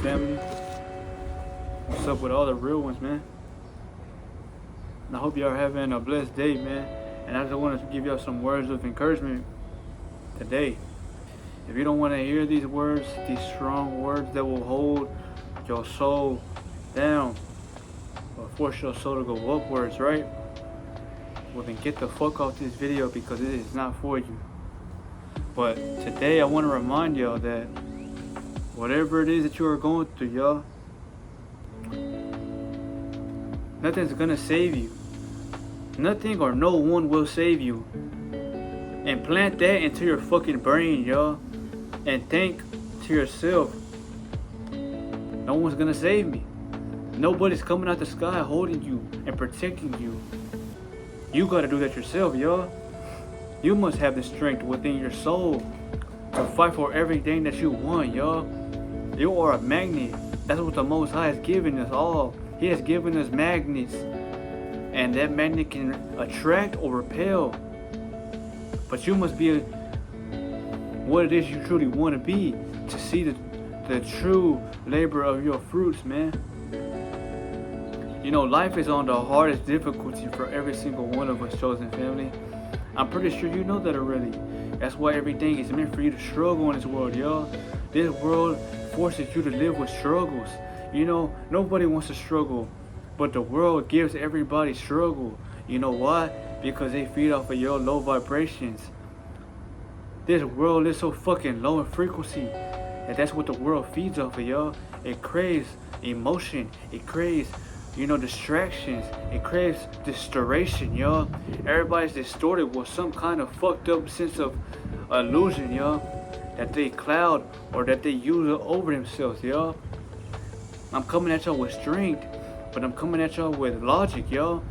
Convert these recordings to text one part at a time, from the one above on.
family? What's up with all the real ones, man? And I hope y'all are having a blessed day, man. And I just wanted to give y'all some words of encouragement today. If you don't want to hear these words, these strong words that will hold your soul down or force your soul to go upwards, right? Well, then get the fuck off this video because it is not for you. But today I want to remind y'all that whatever it is that you are going through, y'all, nothing's gonna save you. Nothing or no one will save you. And plant that into your fucking brain, y'all. And think to yourself, no one's gonna save me. Nobody's coming out the sky holding you and protecting you. You gotta do that yourself, y'all. You must have the strength within your soul to fight for everything that you want, y'all. You are a magnet. That's what the Most High has given us all. He has given us magnets. And that magnet can attract or repel. But you must be what it is you truly want to be to see the true labor of your fruits, man. You know, life is on the hardest difficulty for every single one of us, chosen family. I'm pretty sure you know that already. That's why everything is meant for you to struggle in this world, y'all. This world forces you to live with struggles. You know, nobody wants to struggle, but the world gives everybody struggle. You know why? Because they feed off of your low vibrations. This world is so fucking low in frequency, and that's what the world feeds off of, y'all. It craves emotion. It craves, distractions. It craves distortion, y'all. Everybody's distorted with some kind of fucked up sense of illusion, y'all, that they cloud or that they use over themselves, y'all. I'm coming at y'all with strength, but I'm coming at y'all with logic, y'all.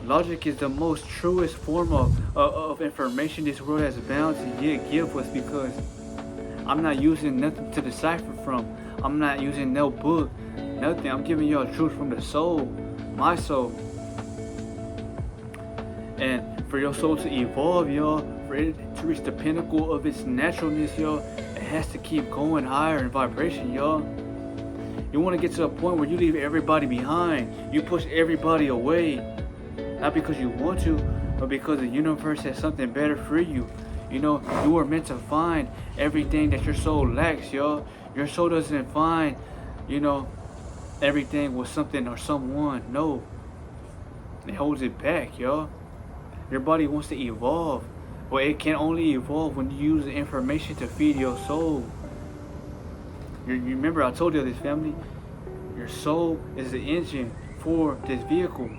Logic is the most truest form of information this world has bound to yet give us, because I'm not using nothing to decipher from. I'm not using no book, nothing. I'm giving y'all truth from the soul, my soul. And for your soul to evolve, y'all, for it to reach the pinnacle of its naturalness, y'all, it has to keep going higher in vibration, y'all. You want to get to a point where you leave everybody behind. You push everybody away. Not because you want to, but because the universe has something better for you. You know, you are meant to find everything that your soul lacks, y'all. Your soul doesn't find, everything with something or someone. No. It holds it back, y'all. Your body wants to evolve, but it can only evolve when you use the information to feed your soul. You remember I told you this, family. Your soul is the engine for this vehicle.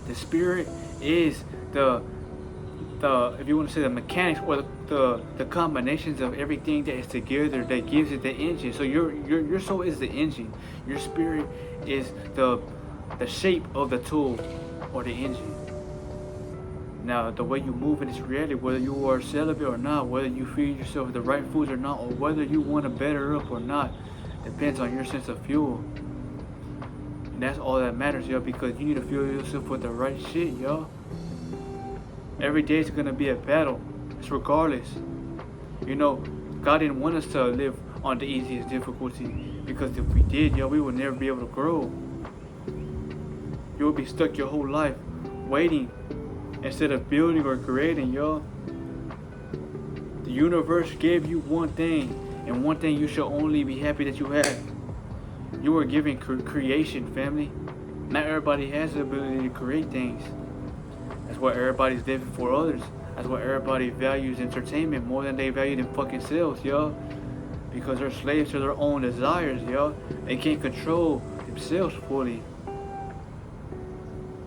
The spirit is the if you want to say the mechanics or the combinations of everything that is together that gives it the engine. So your soul is the engine. Your spirit is the shape of the tool or the engine. Now, the way you move in this reality, whether you are celibate or not, whether you feed yourself the right foods or not, or whether you want to better up or not, depends on your sense of fuel. And that's all that matters, y'all, because you need to fuel yourself with the right shit, y'all. Every day is gonna be a battle. It's regardless. God didn't want us to live on the easiest difficulty, because if we did, y'all, we would never be able to grow. You would be stuck your whole life waiting instead of building or creating, y'all. The universe gave you one thing, and one thing you should only be happy that you have. You are given creation, family. Not everybody has the ability to create things. That's why everybody's living for others. That's why everybody values entertainment more than they value them fucking selves, y'all. Because they're slaves to their own desires, y'all. They can't control themselves fully.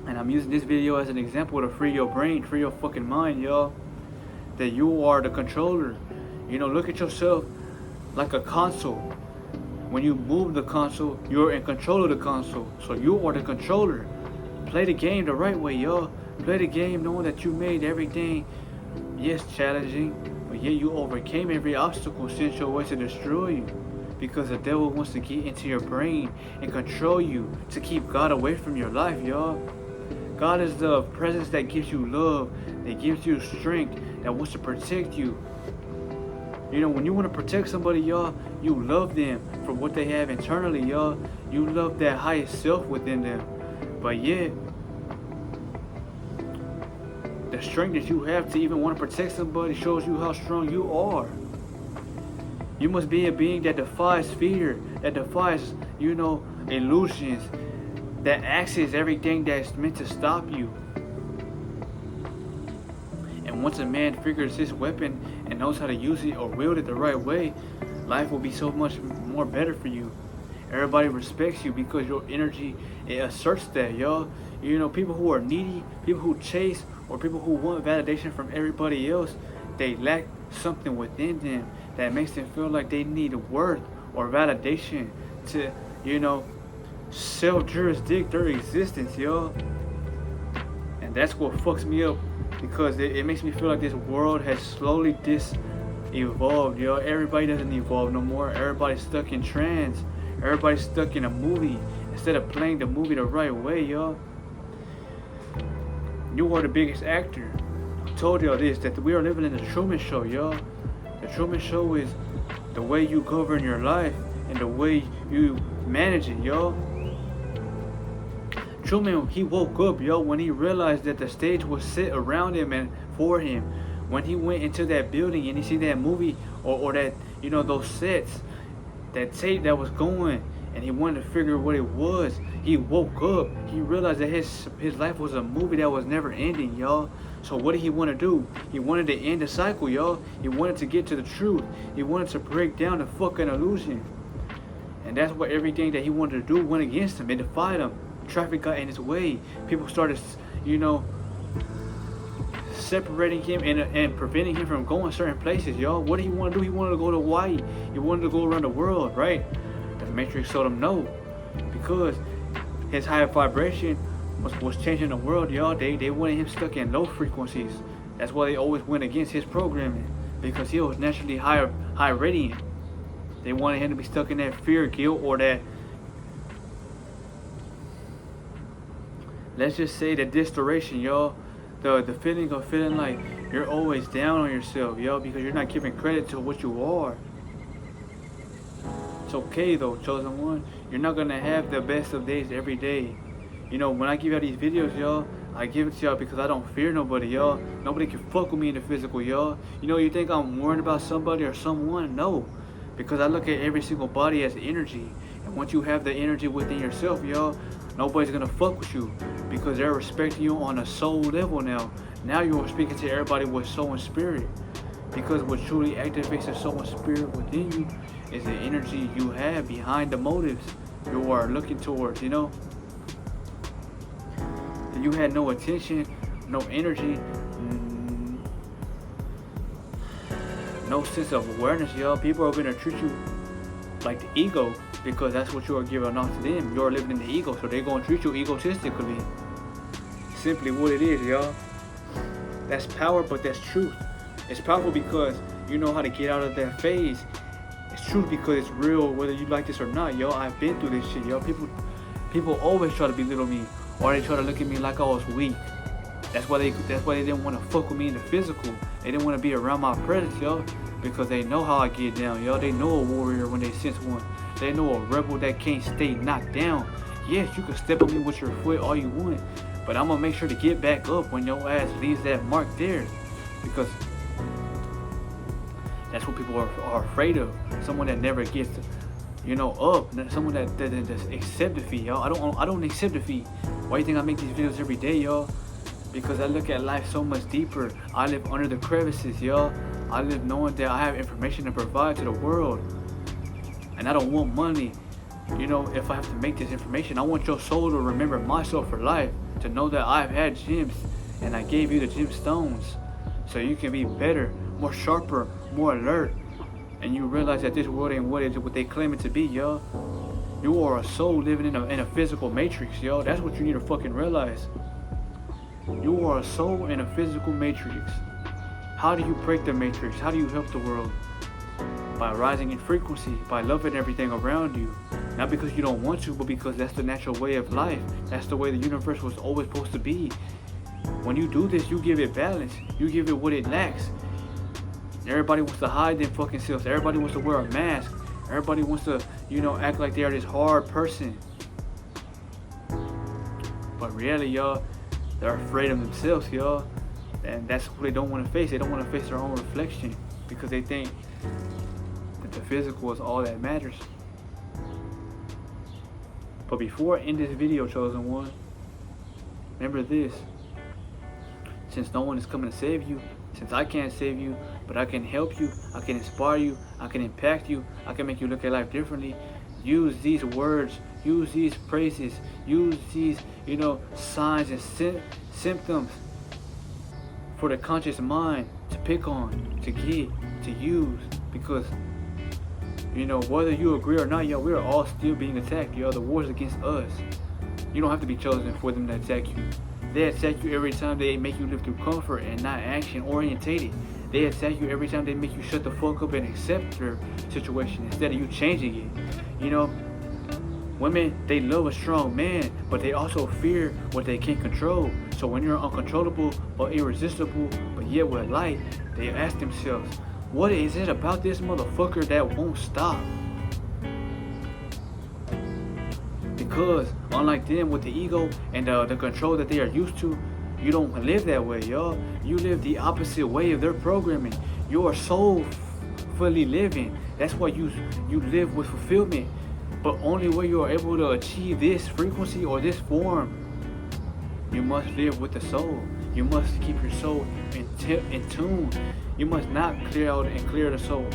And I'm using this video as an example to free your brain, free your fucking mind, y'all. That you are the controller. Look at yourself like a console. When you move the console, you're in control of the console. So you are the controller. Play the game the right way, y'all. Play the game knowing that you made everything, yes, challenging, but yet you overcame every obstacle sent your way to destroy you. Because the devil wants to get into your brain and control you to keep God away from your life, y'all. God is the presence that gives you love, that gives you strength, that wants to protect you. You know, when you want to protect somebody, y'all, you love them for what they have internally, y'all. You love that highest self within them. But yet, the strength that you have to even want to protect somebody shows you how strong you are. You must be a being that defies fear, that defies, illusions, that axes everything that's meant to stop you. And once a man figures his weapon and knows how to use it or wield it the right way, life will be so much more better for you. Everybody respects you because your energy, it asserts that, y'all. You know, people who are needy, people who chase, or people who want validation from everybody else, they lack something within them that makes them feel like they need worth or validation to, self-jurisdict their existence, y'all. And that's what fucks me up, because it makes me feel like this world has slowly evolved, yo. Everybody doesn't evolve no more. Everybody's stuck in trance. Everybody's stuck in a movie instead of playing the movie the right way, yo. You are the biggest actor. I told y'all this, that we are living in the Truman Show, yo. The Truman Show is the way you govern your life and the way you manage it, yo. Truman, he woke up, yo, when he realized that the stage was set around him and for him. When he went into that building and he see that movie or that, those sets, that tape that was going, and he wanted to figure what it was. He woke up. He realized that his life was a movie that was never ending, y'all. So what did he want to do? He wanted to end the cycle, y'all. He wanted to get to the truth. He wanted to break down the fucking illusion. And that's what everything that he wanted to do went against him. It defied him. Traffic got in his way. People started, separating him and preventing him from going certain places, y'all. What did he want to do? He wanted to go to Hawaii. He wanted to go around the world, right? The Matrix told him no, because his higher vibration was changing the world, y'all. They wanted him stuck in low frequencies. That's why they always went against his programming, because he was naturally high radiant. They wanted him to be stuck in that fear, guilt, or that, let's just say, that distortion, y'all. The feeling of feeling like you're always down on yourself, yo, because you're not giving credit to what you are. It's okay though, chosen one. You're not gonna have the best of days every day. When I give y'all these videos, y'all, I give it to y'all because I don't fear nobody, y'all. Nobody can fuck with me in the physical, y'all. You think I'm worried about somebody or someone? No, because I look at every single body as energy. And once you have the energy within yourself, y'all, nobody's gonna fuck with you, because they're respecting you on a soul level now. Now you're speaking to everybody with soul and spirit, because what truly activates the soul and spirit within you is the energy you have behind the motives you are looking towards, You had no attention, no energy, no sense of awareness, y'all. People are gonna treat you like the ego, because that's what you are giving off to them. You're living in the ego, so they're gonna treat you egotistically. Simply what it is, y'all. That's power, but that's truth. It's powerful because you know how to get out of that phase. It's truth because it's real, whether you like this or not, yo. I've been through this shit, yo. People always try to belittle me, or they try to look at me like I was weak. That's why they didn't want to fuck with me in the physical. They didn't want to be around my presence, yo, because they know how I get down, yo. They know a warrior when they sense one. They know a rebel that can't stay knocked down. Yes, you can step on me with your foot all you want, but I'm gonna make sure to get back up when your ass leaves that mark there, because that's what people are afraid of. Someone that never gets, up. Someone that accept defeat, y'all. I don't accept defeat. Why you think I make these videos every day, y'all? Because I look at life so much deeper. I live under the crevices, y'all. I live knowing that I have information to provide to the world. And I don't want money, if I have to make this information. I want your soul to remember myself for life, to know that I've had gems and I gave you the gemstones, so you can be better, more sharper, more alert, and you realize that this world ain't what they claim it to be, yo. You are a soul living in a physical matrix, yo. That's what you need to fucking realize. You are a soul in a physical matrix. How do you break the matrix? How do you help the world? By rising in frequency, by loving everything around you. Not because you don't want to, but because that's the natural way of life. That's the way the universe was always supposed to be. When you do this, you give it balance. You give it what it lacks. Everybody wants to hide them fucking selves. Everybody wants to wear a mask. Everybody wants to, act like they are this hard person. But really, y'all, they're afraid of themselves, y'all. And that's what they don't want to face. They don't want to face their own reflection because they think that the physical is all that matters. But before I end this video, chosen one, remember this. Since no one is coming to save you, since I can't save you, but I can help you, I can inspire you, I can impact you, I can make you look at life differently. Use these words, use these phrases, use these, signs and symptoms for the conscious mind to pick on, to get, to use. Because, whether you agree or not, we are all still being attacked, The war is against us. You don't have to be chosen for them to attack you. They attack you every time they make you live through comfort and not action orientated. They attack you every time they make you shut the fuck up and accept their situation instead of you changing it. Women, they love a strong man, but they also fear what they can't control. So when you're uncontrollable or irresistible, but yet with light, they ask themselves, what is it about this motherfucker that won't stop? Because unlike them with the ego and the control that they are used to, you don't live that way, y'all. You live the opposite way of their programming. You are soulfully living. That's why you live with fulfillment. But only way you are able to achieve this frequency or this form, you must live with the soul. You must keep your soul in tune. You must not clear out and clear the soul.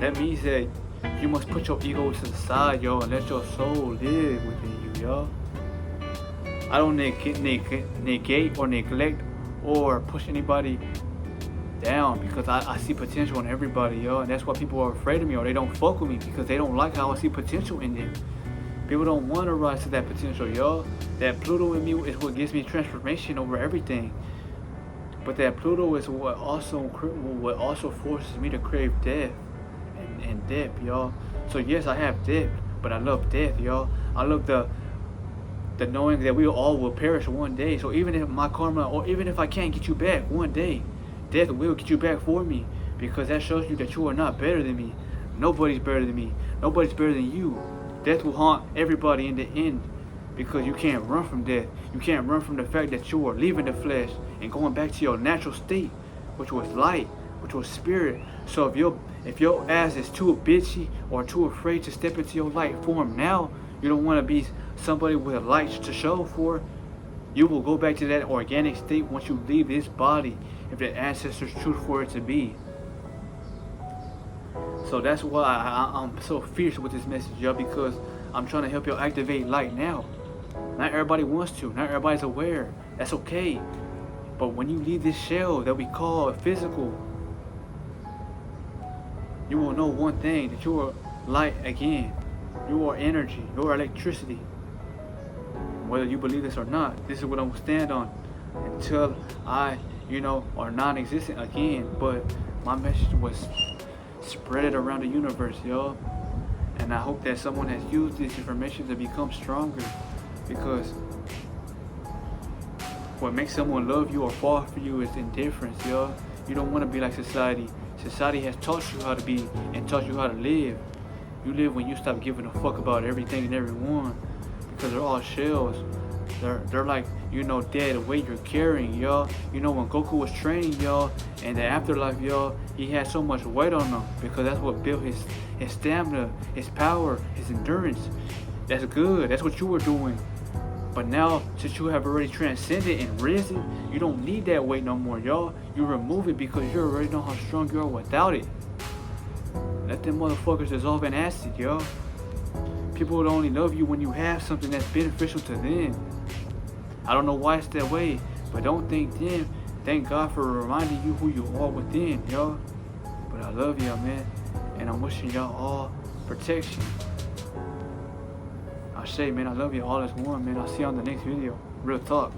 That means that you must put your ego to the side, y'all, and let your soul live within you, y'all. I don't negate or neglect or push anybody down because I see potential in everybody, y'all. And that's why people are afraid of me or they don't fuck with me because they don't like how I see potential in them. People don't want to rise to that potential, y'all. That Pluto in me is what gives me transformation over everything. But that Pluto is what also forces me to crave death and depth, y'all. So yes, I have depth, but I love death, y'all. I love the knowing that we all will perish one day. So even if my karma, or even if I can't get you back one day, death will get you back for me, because that shows you that you are not better than me. Nobody's better than me. Nobody's better than you. Death will haunt everybody in the end, because you can't run from death. You can't run from the fact that you are leaving the flesh and going back to your natural state, which was light, which was spirit. So if your ass is too bitchy or too afraid to step into your light form now, you don't want to be somebody with a light to show for, you will go back to that organic state once you leave this body, if the ancestors choose for it to be. So that's why I'm so fierce with this message, y'all, because I'm trying to help y'all activate light now. Not everybody wants to, not everybody's aware. That's okay. But when you leave this shell that we call physical, you will know one thing, that you are light again. You are energy, you are electricity. Whether you believe this or not, this is what I'm going to stand on until I, are non-existent again. But my message was spread it around the universe, y'all. And I hope that someone has used this information to become stronger, because what makes someone love you or fall for you is indifference, y'all. You don't want to be like society. Society has taught you how to be and taught you how to live. You live when you stop giving a fuck about everything and everyone, because they're all shells. They're like, dead weight you're carrying, y'all. When Goku was training, y'all, in the afterlife, y'all, he had so much weight on him, because that's what built his stamina, his power, his endurance. That's good. That's what you were doing. But now, since you have already transcended and risen, you don't need that weight no more, y'all. You remove it because you already know how strong you are without it. Let them motherfuckers dissolve in acid, y'all. People would only love you when you have something that's beneficial to them. I don't know why it's that way, but don't thank them. Thank God for reminding you who you are within, y'all. But I love y'all, man. And I'm wishing y'all all protection. I say, man, I love you all as one, man. I'll see you on the next video. Real talk.